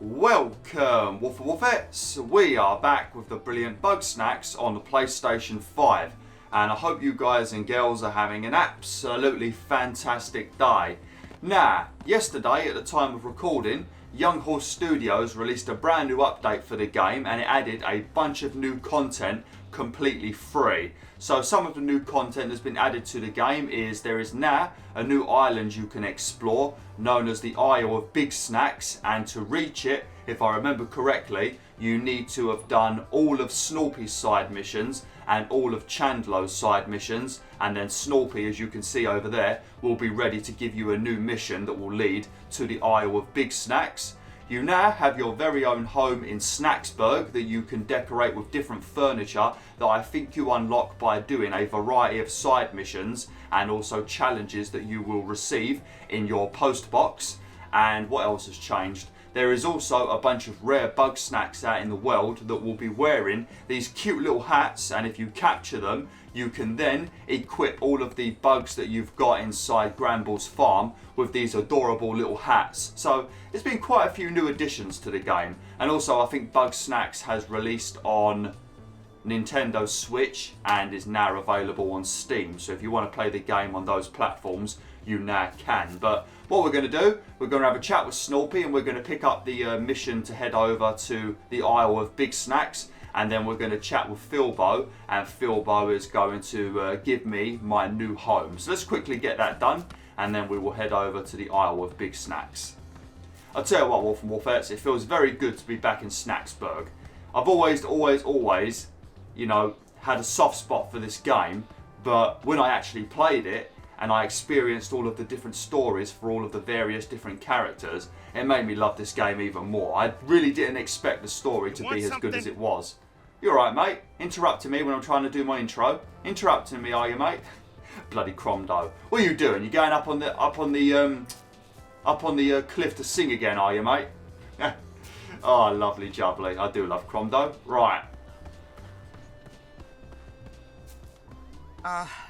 Welcome, Wolfettes. We are back with the brilliant Bugsnax on the PlayStation 5, and I hope you guys and girls are having an absolutely fantastic day. Now, yesterday at the time of recording, Young Horse Studios released a brand new update for the game, and it added a bunch of new content completely free. So some of the new content that's been added to the game is there is now a new island you can explore known as the Isle of Bigsnax, and to reach it, if I remember correctly, you need to have done all of Snorpy's side missions and all of Chandlo's side missions, and then Snorpy, as you can see over there, will be ready to give you a new mission that will lead to the Isle of Bigsnax. You now have your very own home in Snaxburg that you can decorate with different furniture that I think you unlock by doing a variety of side missions and also challenges that you will receive in your post box. And what else has changed? There is also a bunch of rare Bugsnax out in the world that will be wearing these cute little hats, and if you capture them, you can then equip all of the bugs that you've got inside Granbull's farm with these adorable little hats. So there's been quite a few new additions to the game, and also I think Bugsnax has released on Nintendo Switch and is now available on Steam. So if you want to play the game on those platforms, you now can. But what we're going to do, we're going to have a chat with Snorpy, and we're going to pick up the mission to head over to the Isle of Bigsnax, and then we're going to chat with Filbo, and Filbo is going to give me my new home. So let's quickly get that done, and then we will head over to the Isle of Bigsnax. I'll tell you what, Wolf and Wolfettes, it feels very good to be back in Snaxburg. I've always, you know, had a soft spot for this game, but when I actually played it, and I experienced all of the different stories for all of the various different characters, it made me love this game even more. I really didn't expect the story to be as good as it was. You alright, mate? Interrupting me when I'm trying to do my intro? Interrupting me, are you, mate? Bloody Cromdo. What are you doing? You going up on the cliff to sing again, are you, mate? Oh, lovely jubbly. I do love Cromdo. Right.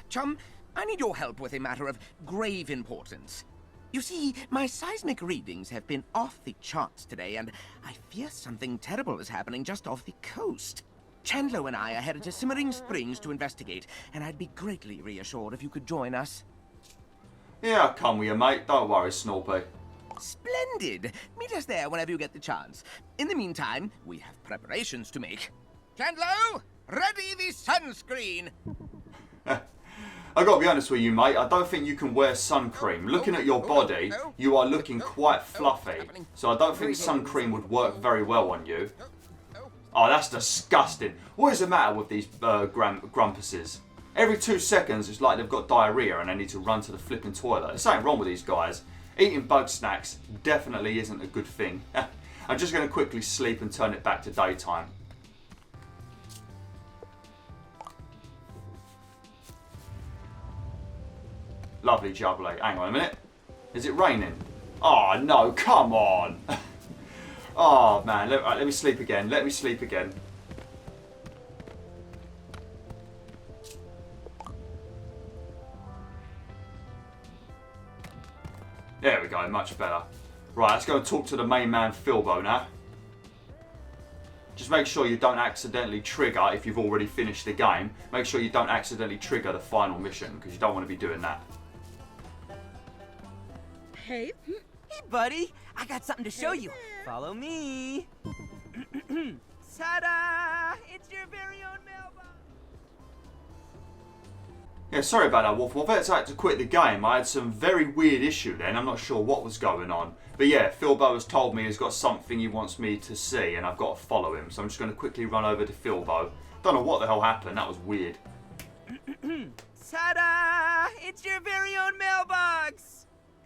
Chum, I need your help with a matter of grave importance. You see, my seismic readings have been off the charts today, and I fear something terrible is happening just off the coast. Chandlo and I are headed to Simmering Springs to investigate, and I'd be greatly reassured if you could join us. Yeah, I'll come with you, mate. Don't worry, Snorpy. Splendid! Meet us there whenever you get the chance. In the meantime, we have preparations to make. Chandlo, ready the sunscreen! I gotta be honest with you, mate, I don't think you can wear sun cream. Looking at your body, you are looking quite fluffy, so I don't think sun cream would work very well on you. Oh, that's disgusting. What is the matter with these grumpuses? Every 2 seconds, it's like they've got diarrhea and they need to run to the flipping toilet. There's something wrong with these guys. Eating Bugsnax definitely isn't a good thing. I'm just going to quickly sleep and turn it back to daytime. Lovely jubbly. Hang on a minute. Is it raining? Oh no, come on. Oh man, let me sleep again. Let me sleep again. There we go, much better. Right, let's go and talk to the main man Filbo now. Just make sure you don't accidentally trigger, if you've already finished the game, make sure you don't accidentally trigger the final mission, because you don't want to be doing that. Hey. Hey, buddy. I got something to show you. Follow me. Ta-da! It's your very own mailbox. Yeah, sorry about that, Wolf. I had to quit the game. I had some very weird issue then. I'm not sure what was going on. But yeah, Filbo has told me he's got something he wants me to see, and I've got to follow him. So I'm just going to quickly run over to Filbo. Don't know what the hell happened. That was weird. Ta-da! It's your very own mailbox.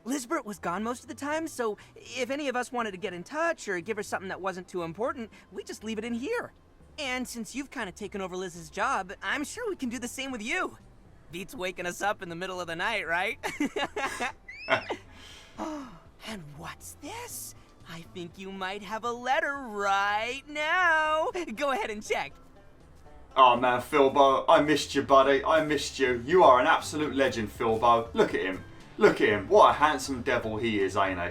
Lisbeth was gone most of the time, so if any of us wanted to get in touch or give her something that wasn't too important, we just leave it in here. And since you've kind of taken over Liz's job, I'm sure we can do the same with you. Beats waking us up in the middle of the night, right? Oh, and what's this? I think you might have a letter right now. Go ahead and check. Oh man, Filbo, I missed you, buddy. I missed you. You are an absolute legend, Filbo. Look at him. Look at him. What a handsome devil he is, ain't he?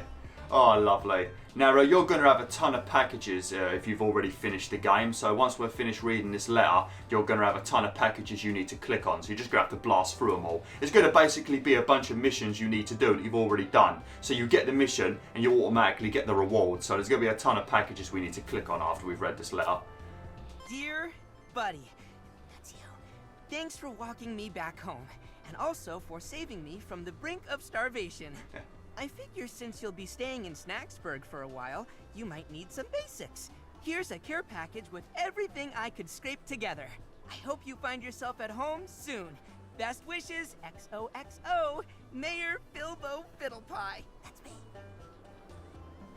Oh, lovely. Now, you're going to have a ton of packages if you've already finished the game. So once we're finished reading this letter, you're going to have a ton of packages you need to click on. So you're just going to have to blast through them all. It's going to basically be a bunch of missions you need to do that you've already done. So you get the mission and you automatically get the reward. So there's going to be a ton of packages we need to click on after we've read this letter. Dear Buddy, that's you. Thanks for walking me back home, and also for saving me from the brink of starvation. I figure since you'll be staying in Snaxburg for a while, you might need some basics. Here's a care package with everything I could scrape together. I hope you find yourself at home soon. Best wishes, XOXO, Mayor Filbo Fiddlepie. That's me.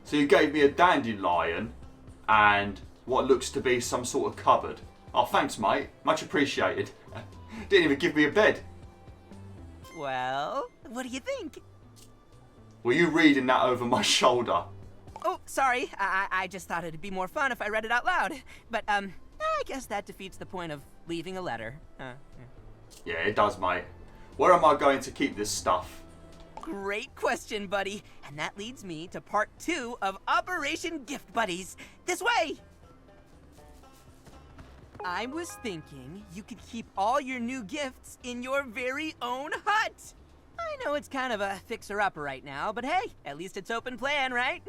So you gave me a dandelion and what looks to be some sort of cupboard. Oh, thanks, mate. Much appreciated. Didn't even give me a bed. Well, what do you think? Were you reading that over my shoulder? Oh, sorry. I just thought it'd be more fun if I read it out loud. But, I guess that defeats the point of leaving a letter. Yeah, it does, mate. Where am I going to keep this stuff? Great question, buddy. And that leads me to part 2 of Operation Gift Buddies. This way! I was thinking you could keep all your new gifts in your very own hut. I know it's kind of a fixer-upper right now, but hey, at least it's open plan, right?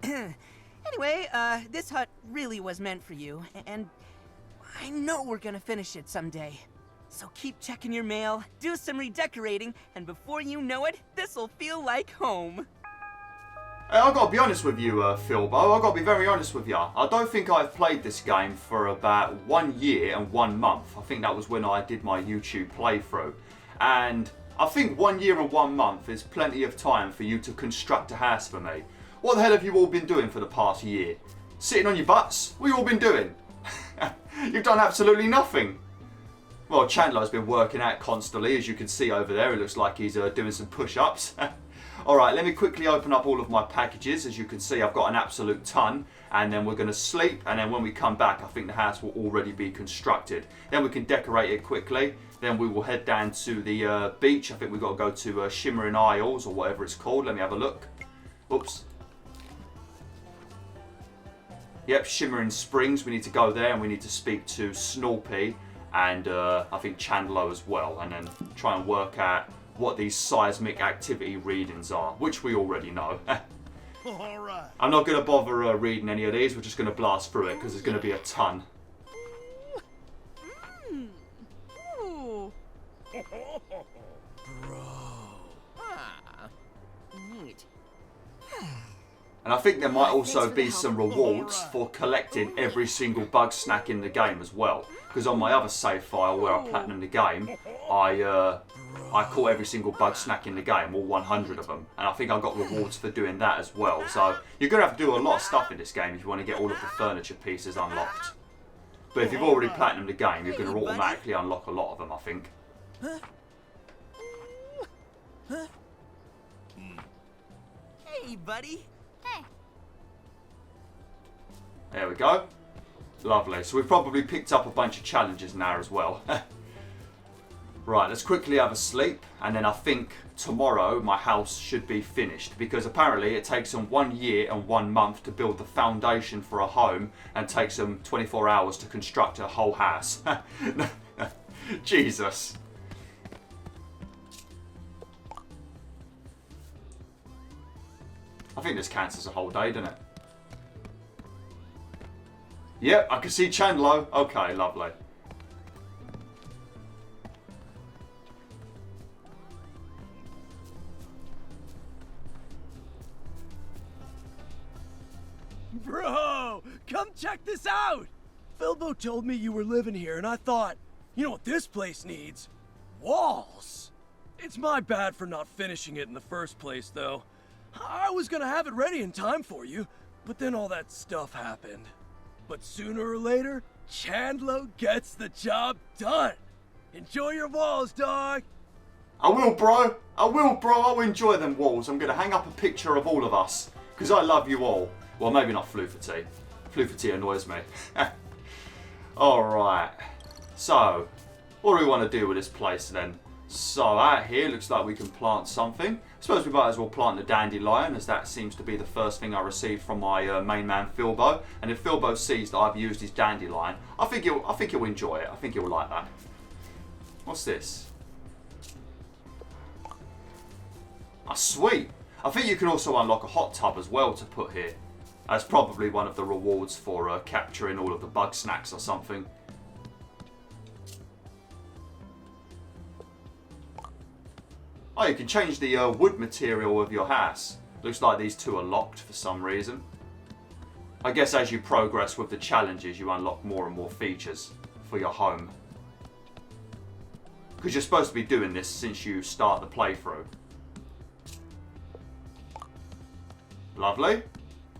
Anyway, this hut really was meant for you, and I know we're gonna finish it someday. So keep checking your mail, do some redecorating, and before you know it, this'll feel like home. Hey, I've got to be honest with you, Filbo. I've got to be very honest with you. I don't think I've played this game for about 1 year and 1 month. I think that was when I did my YouTube playthrough. And I think 1 year and 1 month is plenty of time for you to construct a house for me. What the hell have you all been doing for the past year? Sitting on your butts? What have you all been doing? You've done absolutely nothing. Well, Chandlo's been working out constantly, as you can see over there. It looks like he's doing some push-ups. Alright, let me quickly open up all of my packages. As you can see, I've got an absolute ton. And then we're going to sleep. And then when we come back, I think the house will already be constructed. Then we can decorate it quickly. Then we will head down to the beach. I think we've got to go to Shimmering Isles or whatever it's called. Let me have a look. Oops. Yep, Shimmering Springs. We need to go there and we need to speak to Snorpy and I think Chandlo as well. And then try and work out what these seismic activity readings are, which we already know. All right. I'm not going to bother reading any of these. We're just going to blast through it because there's going to be a ton. Ooh. Ah, neat. And I think there might also be some rewards for collecting every single Bugsnax in the game as well. Because on my other save file where I platinum the game, I caught every single Bugsnax in the game, all 100 of them. And I think I got rewards for doing that as well. So you're going to have to do a lot of stuff in this game if you want to get all of the furniture pieces unlocked. But if you've already platinumed the game, you're going to automatically unlock a lot of them, I think. Hey, buddy. Hey. There we go. Lovely. So we've probably picked up a bunch of challenges now as well. Right, let's quickly have a sleep. And then I think tomorrow my house should be finished. Because apparently it takes them 1 year and 1 month to build the foundation for a home. And takes them 24 hours to construct a whole house. Jesus. I think this counts as a whole day, doesn't it? Yep, I can see Chandlo. Okay, lovely. Bro, come check this out! Filbo told me you were living here, and I thought, you know what this place needs? Walls! It's my bad for not finishing it in the first place, though. I was gonna have it ready in time for you, but then all that stuff happened. But sooner or later, Chandlo gets the job done. Enjoy your walls, dog! I will, bro. I will, bro. I'll enjoy them walls. I'm going to hang up a picture of all of us. Because I love you all. Well, maybe not Floofty. Floofty annoys me. Alright. So, what do we want to do with this place then? So out here, looks like we can plant something. I suppose we might as well plant the dandelion, as that seems to be the first thing I received from my main man Filbo. And if Filbo sees that I've used his dandelion, I think he'll enjoy it. I think he'll like that. What's this? Ah, sweet. I think you can also unlock a hot tub as well to put here. That's probably one of the rewards for capturing all of the Bugsnax or something. Oh, you can change the wood material of your house. Looks like these two are locked for some reason. I guess as you progress with the challenges, you unlock more and more features for your home. Because you're supposed to be doing this since you start the playthrough. Lovely.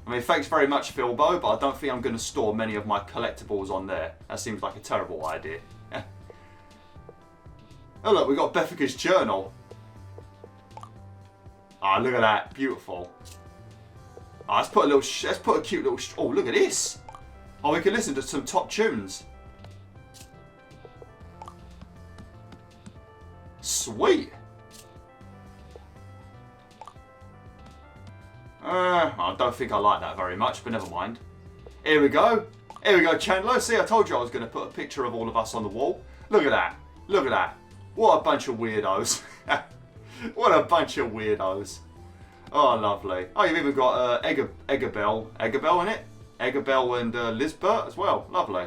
I mean, thanks very much, Filbo, but I don't think I'm going to store many of my collectibles on there. That seems like a terrible idea. Oh look, we got Bethika's journal. Ah, look at that, beautiful. Ah, let's put a cute little. Oh, look at this. Oh, we can listen to some top tunes. Sweet. I don't think I like that very much, but never mind. Here we go. Here we go, Chandlo. See, I told you I was going to put a picture of all of us on the wall. Look at that. Look at that. What a bunch of weirdos. What a bunch of weirdos. Oh, lovely. Oh, you've even got Eggabell in it. Eggabell and Lisbeth as well. Lovely.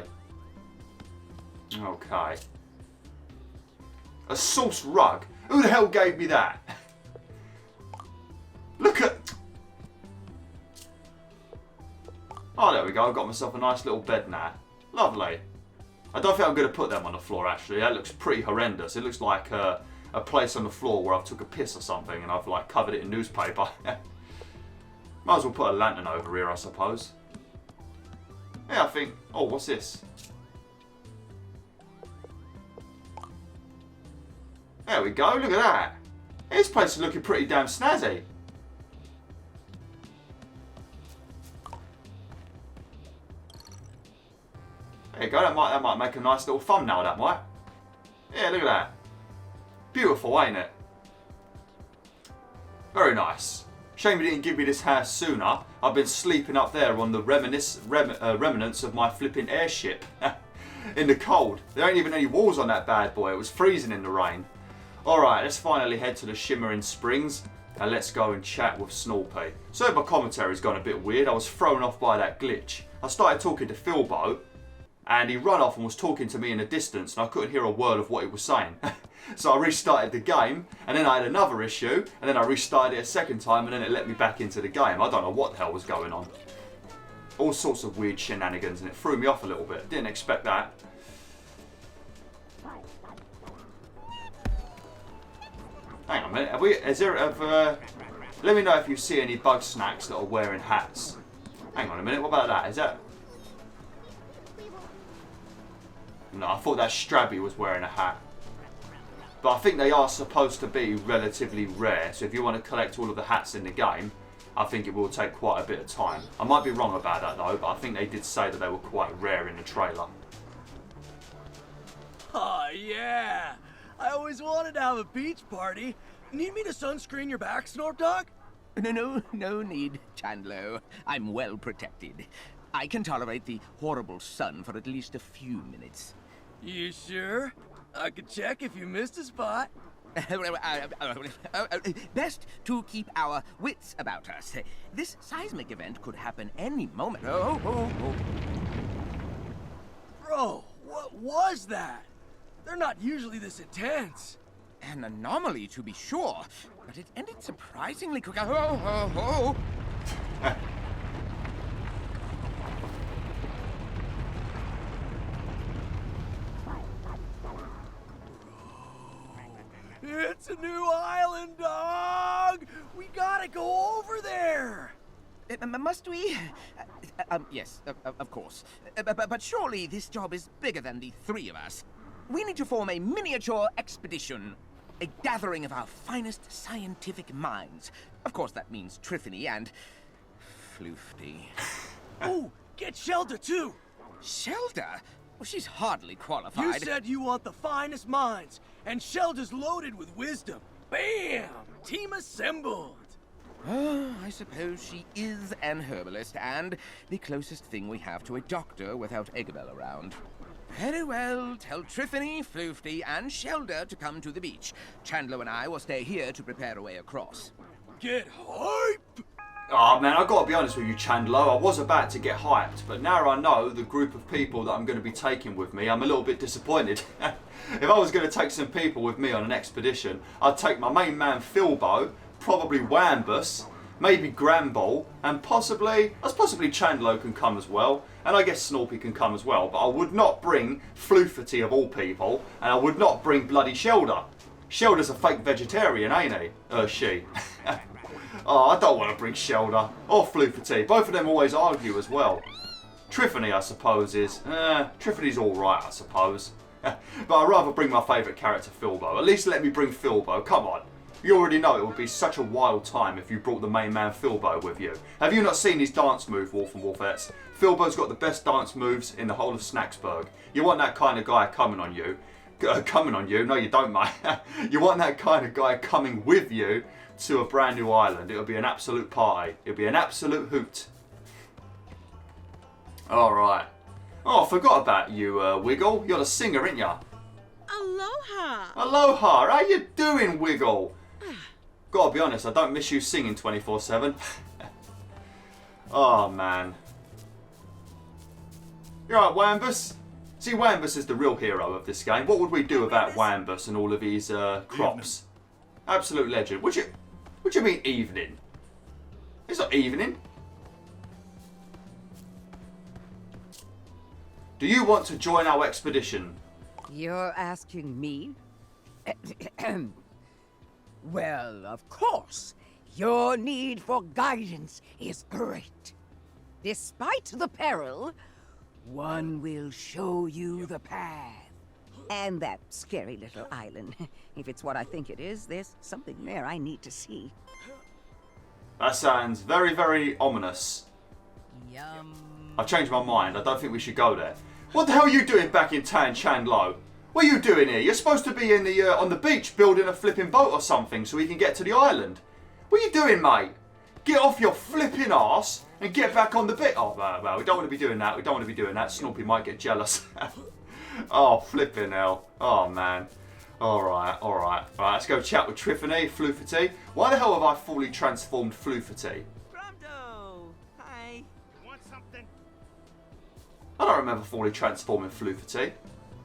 Okay. A sauce rug. Who the hell gave me that? Look at... Oh, there we go. I've got myself a nice little bed now. Lovely. I don't think I'm going to put them on the floor, actually. That looks pretty horrendous. It looks like a place on the floor where I've took a piss or something and I've like covered it in newspaper. Might as well put a lantern over here, I suppose. Yeah, I think... Oh, what's this? There we go. Look at that. This place is looking pretty damn snazzy. There you go, that might make a nice little thumbnail, that might. Yeah, look at that. Beautiful, ain't it? Very nice. Shame you didn't give me this house sooner. I've been sleeping up there on the remnants of my flipping airship. In the cold. There ain't even any walls on that bad boy. It was freezing in the rain. Alright, let's finally head to the Shimmering Springs. And let's go and chat with Snorpy. So my commentary's gone a bit weird. I was thrown off by that glitch. I started talking to Filbo. And he ran off and was talking to me in the distance, and I couldn't hear a word of what he was saying. So I restarted the game, and then I had another issue, and then I restarted it a second time, and then it let me back into the game. I don't know what the hell was going on. All sorts of weird shenanigans, and it threw me off a little bit. Didn't expect that. Hang on a minute. Let me know if you see any Bugsnax that are wearing hats. Hang on a minute. What about that? Is that... No, I thought that Strabby was wearing a hat. But I think they are supposed to be relatively rare. So if you want to collect all of the hats in the game, I think it will take quite a bit of time. I might be wrong about that though, but I think they did say that they were quite rare in the trailer. Oh, yeah. I always wanted to have a beach party. Need me to sunscreen your back, Snorp Dog? No need, Chandlo. I'm well protected. I can tolerate the horrible sun for at least a few minutes. You sure? I could check if you missed a spot. Best to keep our wits about us. This seismic event could happen any moment. Oh. Bro, what was that? They're not usually this intense. An anomaly, to be sure, but it ended surprisingly quick. Oh. It's a new island, dog! We gotta go over there! Must we? Yes, of course. But surely this job is bigger than the three of us. We need to form a miniature expedition. A gathering of our finest scientific minds. Of course, that means Triffany and... Floofty. Oh, get Shelda, too! Shelda? Well, she's hardly qualified. You said you want the finest minds. and Shelda's loaded with wisdom. Bam! Team assembled! I suppose she is an herbalist, and the closest thing we have to a doctor without Eggabell around. Very well, tell Triffany, Floofty, and Shelda to come to the beach. Chandlo and I will stay here to prepare a way across. Get hype! Oh man, I've got to be honest with you, Chandlo. I was about to get hyped, but now I know the group of people that I'm going to be taking with me, I'm a little bit disappointed. If I was going to take some people with me on an expedition, I'd take my main man Filbo, probably Wambus, maybe Gramble, and possibly Chandlo can come as well, and I guess Snorpy can come as well, but I would not bring Floofty of all people, and I would not bring bloody Shelda. Shelda's a fake vegetarian, ain't he? She. Oh, I don't want to bring Shelda or Floofty. Both of them always argue as well. Triffany, I suppose, is... Triffany's alright, I suppose. But I'd rather bring my favourite character, Filbo. At least let me bring Filbo. Come on. You already know it would be such a wild time if you brought the main man Filbo with you. Have you not seen his dance move, Wolf and Wolfettes? Filbo's got the best dance moves in the whole of Snaxburg. You want that kind of guy coming on you. Coming on you? No, you don't, mate. You want that kind of guy coming with you to a brand new island. It'll be an absolute party. It'll be an absolute hoot. Alright. Oh, I forgot about you, Wiggle. You're the singer, ain't ya? Aloha! Aloha! How you doing, Wiggle? Gotta be honest, I don't miss you singing 24/7. Oh, man. You alright, Wambus? See, Wambus is the real hero of this game. What would we do without Wambus and all of his crops? Absolute legend. What do you mean evening? It's not evening. Do you want to join our expedition? You're asking me? Well, of course. Your need for guidance is great. Despite the peril, one will show you the path. And that scary little island. If it's what I think it is, there's something there I need to see. That sounds very, very ominous. Yum. I've changed my mind. I don't think we should go there. What the hell are you doing back in town, Chandlo? What are you doing here? You're supposed to be in the on the beach building a flipping boat or something so we can get to the island. What are you doing, mate? Get off your flipping arse and get back on the bit. Oh, well, we don't want to be doing that. We don't want to be doing that. Snorpy might get jealous. Oh, flipping hell. Oh, man. Alright. Right, let's go chat with Triffany, Floofty. Why the hell have I fully transformed Floofty? Pronto! Hi. You want something? I don't remember fully transforming Floofty.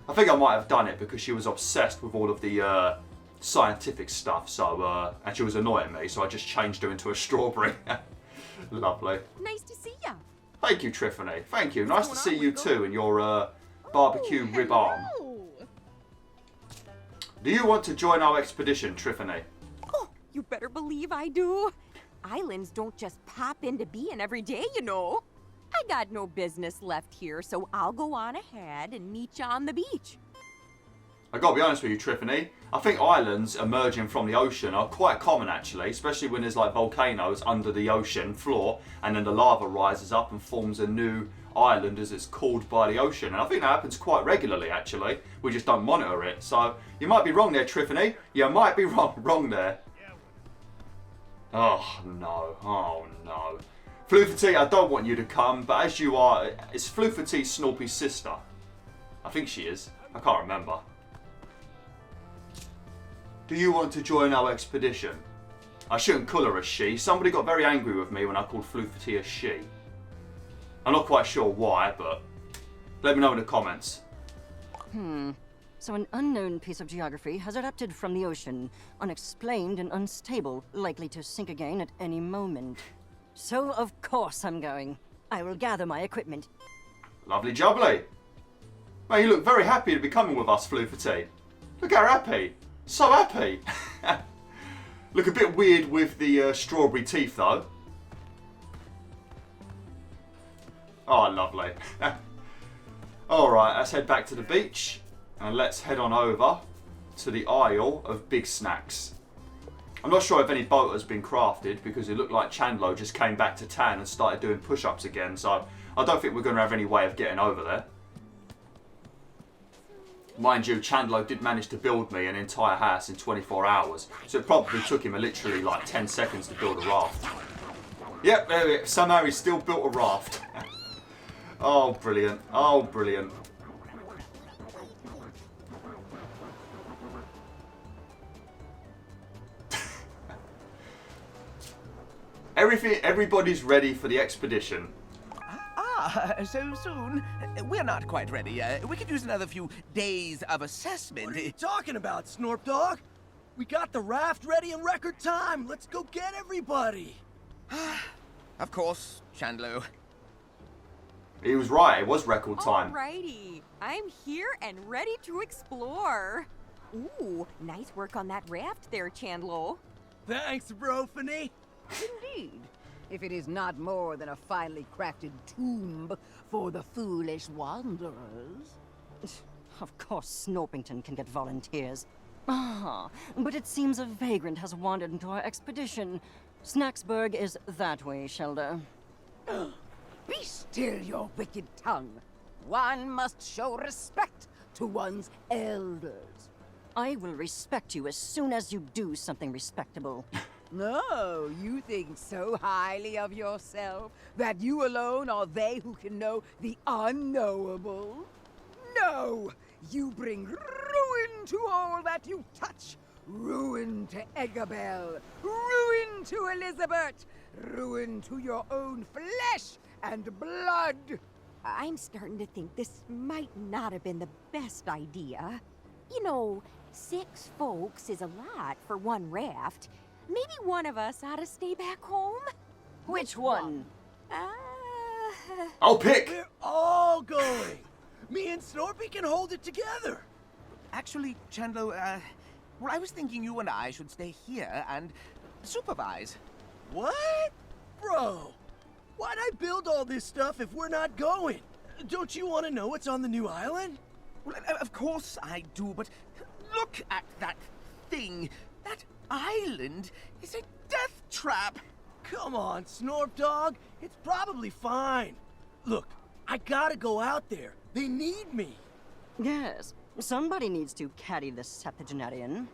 I think I might have done it because she was obsessed with all of the scientific stuff, so and she was annoying me, so I just changed her into a strawberry. Lovely. Nice to see ya. Thank you, Triffany. Thank you. Nice to see you too in your barbecue rib arm. Hello. Do you want to join our expedition, Triffany? Oh, you better believe I do. Islands don't just pop into being every day, you know. I got no business left here, so I'll go on ahead and meet you on the beach. I gotta be honest with you, Triffany. I think islands emerging from the ocean are quite common actually, especially when there's like volcanoes under the ocean floor and then the lava rises up and forms a new island as it's called by the ocean. And I think that happens quite regularly actually. We just don't monitor it. So you might be wrong there, Triffany. You might be wrong there. Oh no. Floofty, I don't want you to come, but as you are, it's Floofty Snorpy's sister. I think she is. I can't remember. Do you want to join our expedition? I shouldn't call her a she. Somebody got very angry with me when I called Floofty a she. I'm not quite sure why, but let me know in the comments. So an unknown piece of geography has erupted from the ocean, unexplained and unstable, likely to sink again at any moment. So of course I'm going. I will gather my equipment. Lovely jubbly. Man, you look very happy to be coming with us, Floofty. Look how happy. So happy. Look a bit weird with the strawberry teeth though. Oh, lovely. Alright, let's head back to the beach. And let's head on over to the Isle of Bigsnax. I'm not sure if any boat has been crafted because it looked like Chandlo just came back to town and started doing push-ups again. So I don't think we're going to have any way of getting over there. Mind you, Chandlo did manage to build me an entire house in 24 hours, so it probably took him literally like 10 seconds to build a raft. Yep, somehow he still built a raft. Oh, brilliant. Oh, brilliant. Everybody's ready for the expedition. So soon? We're not quite ready. We could use another few days of assessment. What are you talking about, Snorp Dog? We got the raft ready in record time. Let's go get everybody. Of course, Chandlo. He was right, it was record time. Alrighty, I'm here and ready to explore. Ooh, nice work on that raft there, Chandlo. Thanks, Triffany. Indeed. If it is not more than a finely crafted tomb for the foolish wanderers. Of course, Snorpington can get volunteers. Ah, but it seems a vagrant has wandered into our expedition. Snaxburg is that way, Shelda. Be still your wicked tongue. One must show respect to one's elders. I will respect you as soon as you do something respectable. No, you think so highly of yourself that you alone are they who can know the unknowable? No! You bring ruin to all that you touch. Ruin to Eggabell. Ruin to Elizabeth. Ruin to your own flesh and blood. I'm starting to think this might not have been the best idea. You know, 6 folks is a lot for one raft. Maybe one of us ought to stay back home? Which one? I'll pick! We're all going. Me and Snorpy can hold it together. Actually, Chandlo, well, I was thinking you and I should stay here and supervise. What? Bro, why'd I build all this stuff if we're not going? Don't you want to know what's on the new island? Well, of course I do, but look at that thing. That island is a death trap. Come on, Snorp Dog. It's probably fine. Look, I gotta go out there. They need me. Yes, somebody needs to carry the septuagenarian.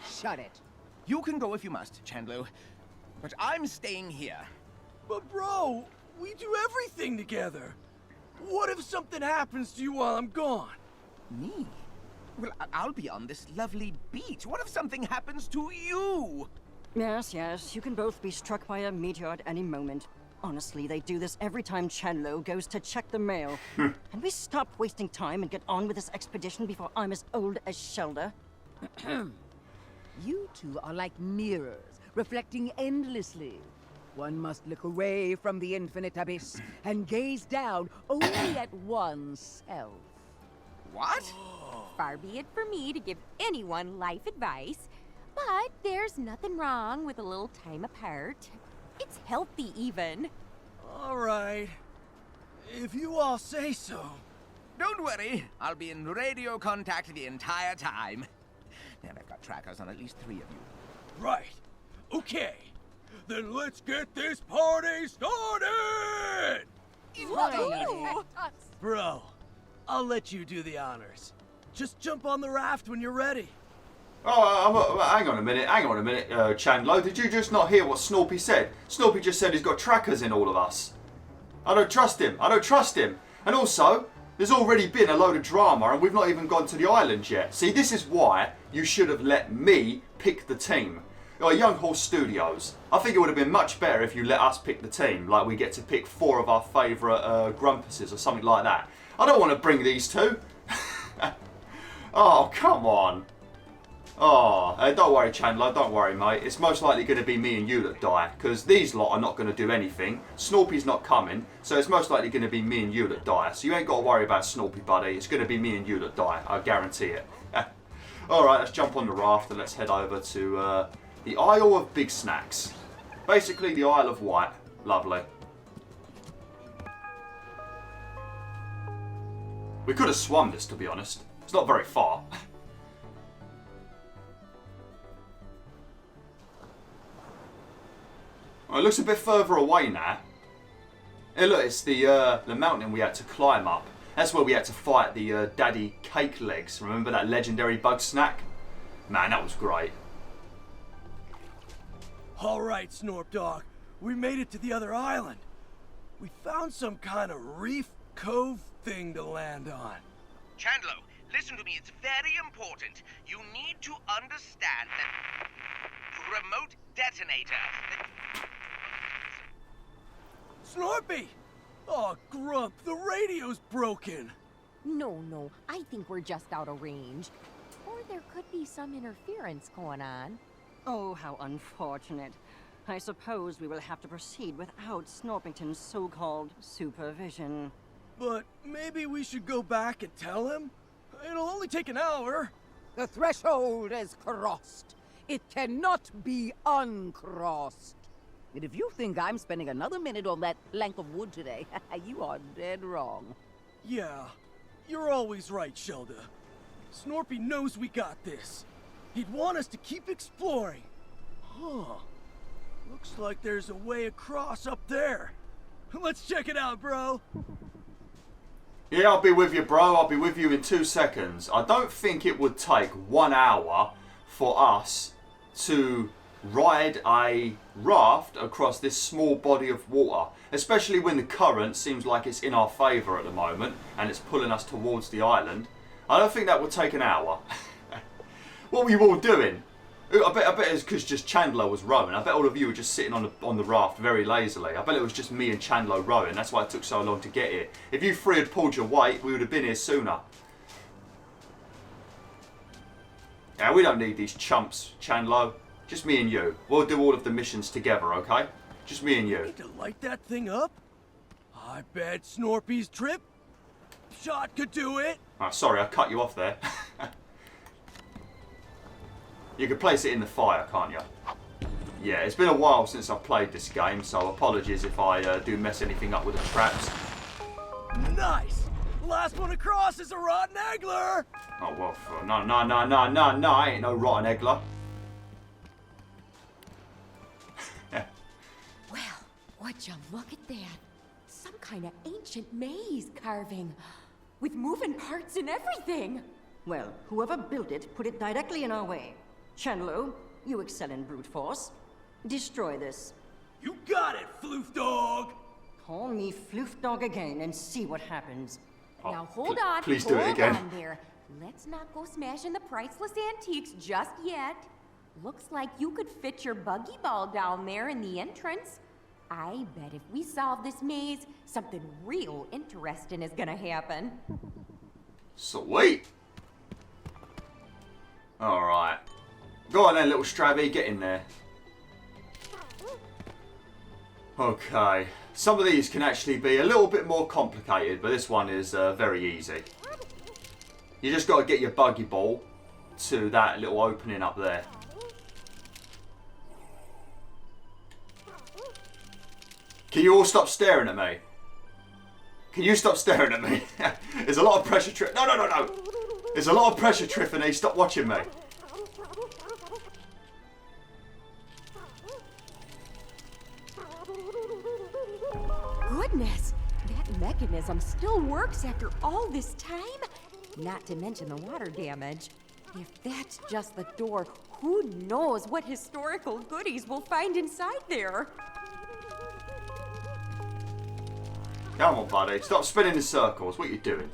Shut it. You can go if you must, Chandlo, but I'm staying here. But bro, we do everything together. What if something happens to you while I'm gone? Me? Well, I'll be on this lovely beach. What if something happens to you? Yes, yes, you can both be struck by a meteor at any moment. Honestly, they do this every time Chandlo goes to check the mail. Can we stop wasting time and get on with this expedition before I'm as old as Shelda? You two are like mirrors, reflecting endlessly. One must look away from the infinite abyss and gaze down only at oneself. What? Far be it for me to give anyone life advice, but there's nothing wrong with a little time apart. It's healthy, even. All right. If you all say so. Don't worry. I'll be in radio contact the entire time. And I've got trackers on at least 3 of you. Right. Okay. Then let's get this party started! Woohoo! Bro, I'll let you do the honors. Just jump on the raft when you're ready. Oh, hang on a minute, Chandlo. Did you just not hear what Snorpy said? Snorpy just said he's got trackers in all of us. I don't trust him. And also, there's already been a load of drama and we've not even gone to the island yet. See, this is why you should have let me pick the team. Young Horse Studios, I think it would have been much better if you let us pick the team. Like we get to pick 4 of our favourite grumpuses or something like that. I don't want to bring these 2. Oh, come on. Oh, don't worry, Chandler, don't worry, mate. It's most likely going to be me and you that die, because these lot are not going to do anything. Snorpy's not coming, so it's most likely going to be me and you that die. So you ain't got to worry about Snorpy, buddy. It's going to be me and you that die, I guarantee it. Alright, let's jump on the raft and let's head over to the Isle of Bigsnax. Basically, the Isle of Wight. Lovely. We could have swum this, to be honest. It's not very far. Well, it looks a bit further away now. Hey, look, it's the mountain we had to climb up. That's where we had to fight the daddy cake legs. Remember that legendary Bugsnax? Man, that was great. All right, Snorp Dog. We made it to the other island. We found some kind of reef cove thing to land on. Chandlo, listen to me. It's very important. You need to understand that remote detonator. Snorpy! Oh, Grump, the radio's broken. No, I think we're just out of range. Or there could be some interference going on. Oh, how unfortunate. I suppose we will have to proceed without Snorpington's so-called supervision. But maybe we should go back and tell him? It'll only take an hour. The threshold is crossed. It cannot be uncrossed. And if you think I'm spending another minute on that plank of wood today, you are dead wrong. Yeah, you're always right, Shelda. Snorpy knows we got this. He'd want us to keep exploring. Huh. Looks like there's a way across up there. Let's check it out, bro. Yeah, I'll be with you, bro. I'll be with you in 2 seconds. I don't think it would take 1 hour for us to ride a raft across this small body of water, especially when the current seems like it's in our favour at the moment and it's pulling us towards the island. I don't think that would take an hour. What were you all doing? I bet it's because just Chandlo was rowing. I bet all of you were just sitting on the raft very lazily. I bet it was just me and Chandlo rowing. That's why it took so long to get here. If you three had pulled your weight, we would have been here sooner. Yeah, we don't need these chumps, Chandlo. Just me and you. We'll do all of the missions together, okay? Just me and you. Need to light that thing up? I bet Snorpy's trip shot could do it. Oh, sorry, I cut you off there. You can place it in the fire, can't you? Yeah, it's been a while since I've played this game, so apologies if I do mess anything up with the traps. Nice! Last one across is a rotten eggler! Oh, well, no, I ain't no rotten eggler. Well, would you look at that? Some kind of ancient maze carving. With moving parts and everything. Well, whoever built it put it directly in our way. Chandlo, you excel in brute force. Destroy this. You got it, Floof Dog! Call me Floof Dog again and see what happens. Oh, Now hold on, please do it again. on there. Let's not go smashing the priceless antiques just yet. Looks like you could fit your buggy ball down there in the entrance. I bet if we solve this maze, something real interesting is gonna happen. Sweet! Alright. Go on then, little Stravy, get in there. Okay. Some of these can actually be a little bit more complicated, but this one is very easy. You just got to get your buggy ball to that little opening up there. Can you all stop staring at me? Can you stop staring at me? There's a lot of pressure, No. There's a lot of pressure, Triffany. Stop watching me. Goodness, that mechanism still works after all this time? Not to mention the water damage. If that's just the door, who knows what historical goodies we'll find inside there? Come on, buddy. Stop spinning in circles. What are you doing?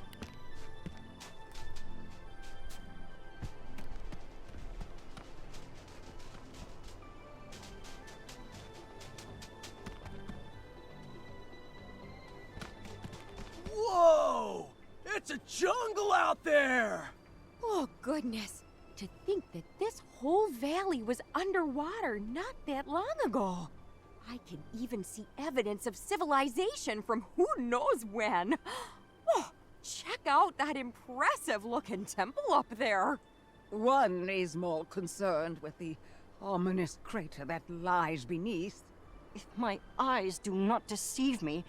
Whoa! It's a jungle out there! Oh, goodness. To think that this whole valley was underwater not that long ago. I can even see evidence of civilization from who knows when. Oh, check out that impressive-looking temple up there. One is more concerned with the ominous crater that lies beneath. If my eyes do not deceive me,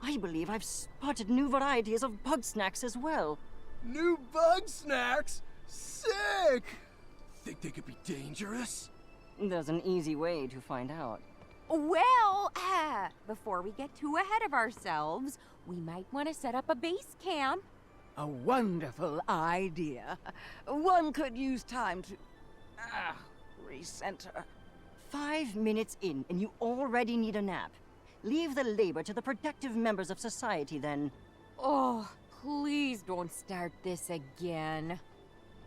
I believe I've spotted new varieties of Bugsnax as well. New Bugsnax? Sick! Think they could be dangerous? There's an easy way to find out. Well, before we get too ahead of ourselves, we might want to set up a base camp. A wonderful idea. One could use time to... recenter. 5 minutes in, and you already need a nap. Leave the labor to the productive members of society, then. Oh, please don't start this again.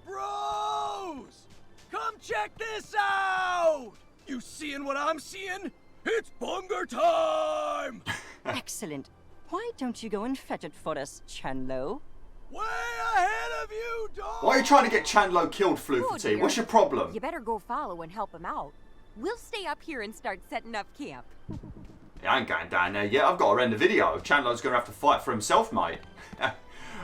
Bros! Come check this out! You seeing what I'm seeing? It's bunger time! Excellent. Why don't you go and fetch it for us, Chandlo? Way ahead of you, dog! Why are you trying to get Chandlo killed, Oh, Floofty? dear. What's your problem? You better go follow and help him out. We'll stay up here and start setting up camp. I ain't going down there yet. I've got to end the video. Chandlo's going to have to fight for himself, mate.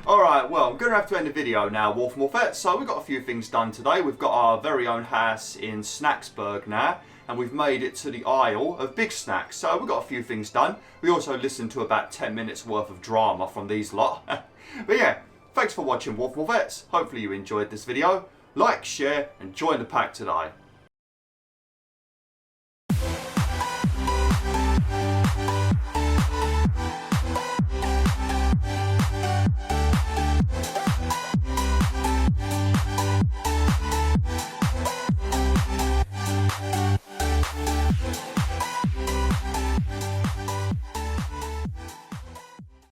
Alright, well, I'm going to have to end the video now, Wolf and Wolfette. So we've got a few things done today. We've got our very own house in Snaxburg now. And we've made it to the Isle of Bigsnax. So we've got a few things done. We also listened to about 10 minutes worth of drama from these lot. But yeah, thanks for watching, Wolf and Wolfettes. Hopefully you enjoyed this video. Like, share, and join the pack today.